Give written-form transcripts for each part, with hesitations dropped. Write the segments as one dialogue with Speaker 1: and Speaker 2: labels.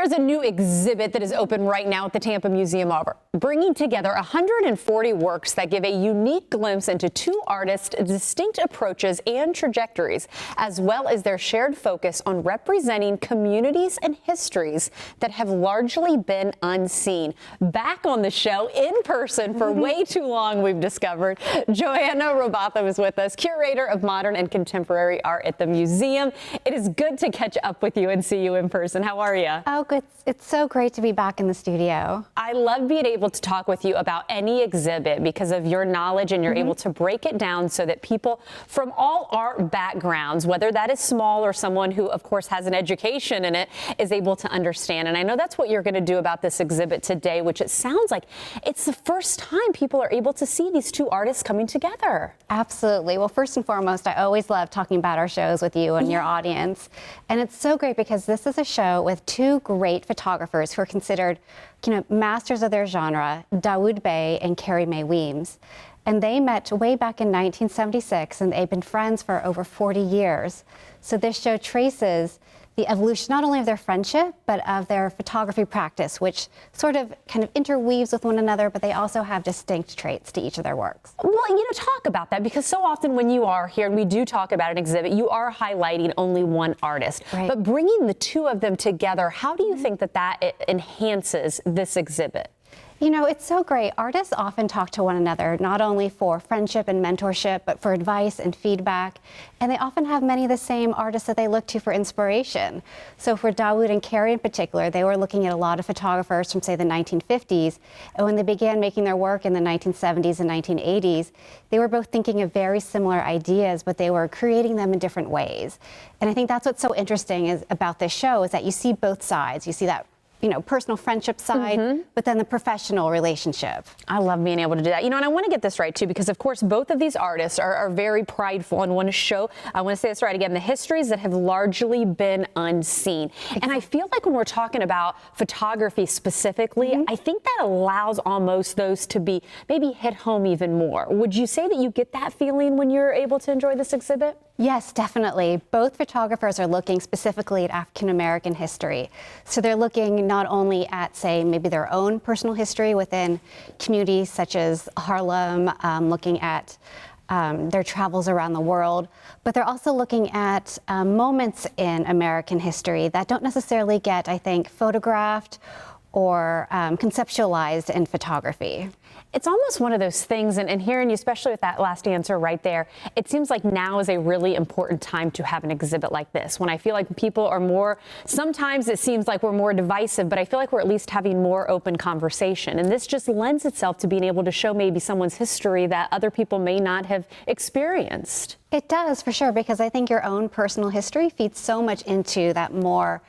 Speaker 1: There's a new exhibit that is open right now at the Tampa Museum of Art, bringing together 140 works that give a unique glimpse into two artists' distinct approaches and trajectories, as well as their shared focus on representing communities and histories that have largely been unseen. Back on the show in person for way too long, we've discovered. Joanna Robatho is with us, curator of modern and contemporary art at the museum. It is good to catch up with you and see you in person. How are you?
Speaker 2: Oh, good. It's so great to be back in the studio.
Speaker 1: I love being able to talk with you about any exhibit because of your knowledge, and you're able to break it down so that people from all art backgrounds, whether that is small or someone who, of course, has an education in it, is able to understand. And I know that's what you're going to do about this exhibit today, which it sounds like it's the first time people are able to see these two artists coming together. Absolutely.
Speaker 2: Well, first and foremost, I always love talking about our shows with you and your audience. And it's so great because this is a show with two great photographers who are considered, masters of their genre, Dawoud Bey and Carrie Mae Weems. And they met way back in 1976, and they've been friends for over 40 years. So this show traces the evolution not only of their friendship, but of their photography practice, which sort of kind of interweaves with one another, but they also have distinct traits to each of their works.
Speaker 1: Well, talk about that, because so often when you are here and we do talk about an exhibit, you are highlighting only one artist.
Speaker 2: Right.
Speaker 1: But bringing the two of them together, how do you think that enhances this exhibit?
Speaker 2: It's so great. Artists often talk to one another, not only for friendship and mentorship, but for advice and feedback. And they often have many of the same artists that they look to for inspiration. So for Dawoud and Carrie in particular, they were looking at a lot of photographers from, say, the 1950s. And when they began making their work in the 1970s and 1980s, they were both thinking of very similar ideas, but they were creating them in different ways. And I think that's what's so interesting about this show, is that you see both sides. You see that personal friendship side, but then the professional relationship.
Speaker 1: I love being able to do that. And I want to get this right, too, because, of course, both of these artists are very prideful and want to show, I want to say this right again, the histories that have largely been unseen. Exactly. And I feel like when we're talking about photography specifically, I think that allows almost those to be maybe hit home even more. Would you say that you get that feeling when you're able to enjoy this exhibit?
Speaker 2: Yes, definitely. Both photographers are looking specifically at African American history. So they're looking not only at, say, maybe their own personal history within communities such as Harlem, looking at their travels around the world, but they're also looking at moments in American history that don't necessarily get, I think, photographed or conceptualized in photography.
Speaker 1: It's almost one of those things, and hearing you, especially with that last answer right there, it seems like now is a really important time to have an exhibit like this, when I feel like people are more, sometimes it seems like we're more divisive, but I feel like we're at least having more open conversation. And this just lends itself to being able to show maybe someone's history that other people may not have experienced.
Speaker 2: It does, for sure, because I think your own personal history feeds so much into that more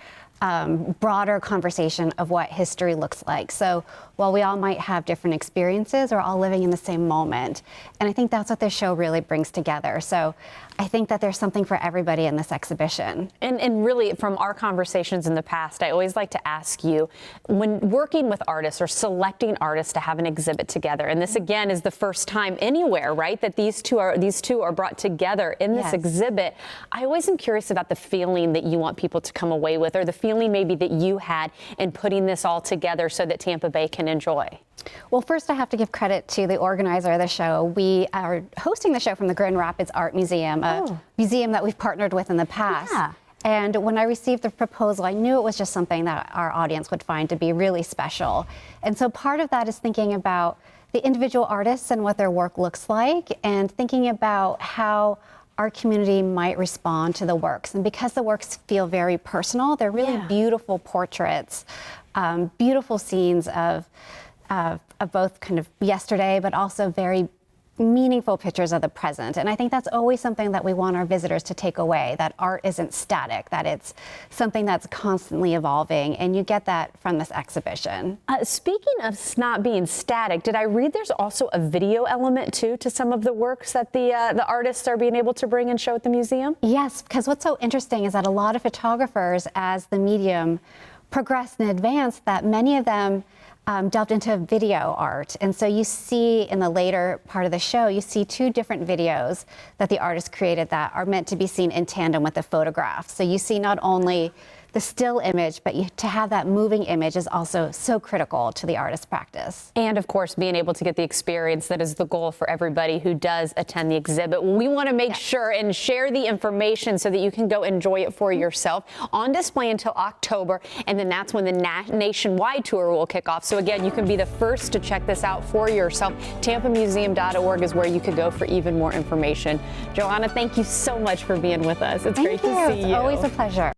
Speaker 2: broader conversation of what history looks like. So while we all might have different experiences, we're all living in the same moment. And I think that's what this show really brings together. So I think that there's something for everybody in this exhibition.
Speaker 1: And really, from our conversations in the past, I always like to ask you, when working with artists or selecting artists to have an exhibit together, and this again is the first time anywhere, right, that these two are brought together in this exhibit, I always am curious about the feeling that you want people to come away with, or the feeling maybe that you had in putting this all together so that Tampa Bay can enjoy.
Speaker 2: Well, first I have to give credit to the organizer of the show. We are hosting the show from the Grand Rapids Art Museum, a museum that we've partnered with in the past.
Speaker 1: Yeah.
Speaker 2: And when I received the proposal, I knew it was just something that our audience would find to be really special. And so part of that is thinking about the individual artists and what their work looks like, and thinking about how our community might respond to the works. And because the works feel very personal, they're really beautiful portraits, beautiful scenes of both kind of yesterday, but also very meaningful pictures of the present. And I think that's always something that we want our visitors to take away, that art isn't static, that it's something that's constantly evolving, and you get that from this exhibition.
Speaker 1: Speaking of not being static, did I read there's also a video element too to some of the works that the artists are being able to bring and show at the museum?
Speaker 2: Yes, because what's so interesting is that a lot of photographers, as the medium progressed and advanced, that many of them delved into video art. And so you see in the later part of the show, you see two different videos that the artist created that are meant to be seen in tandem with the photographs. So you see not only the still image, but to have that moving image is also so critical to the artist practice.
Speaker 1: And of course, being able to get the experience that is the goal for everybody who does attend the exhibit. We want to make sure and share the information so that you can go enjoy it for yourself. On display until October, and then that's when the nationwide tour will kick off. So again, you can be the first to check this out for yourself. TampaMuseum.org is where you could go for even more information. Joanna, thank you so much for being with us. It's great to see you.
Speaker 2: It's always a pleasure.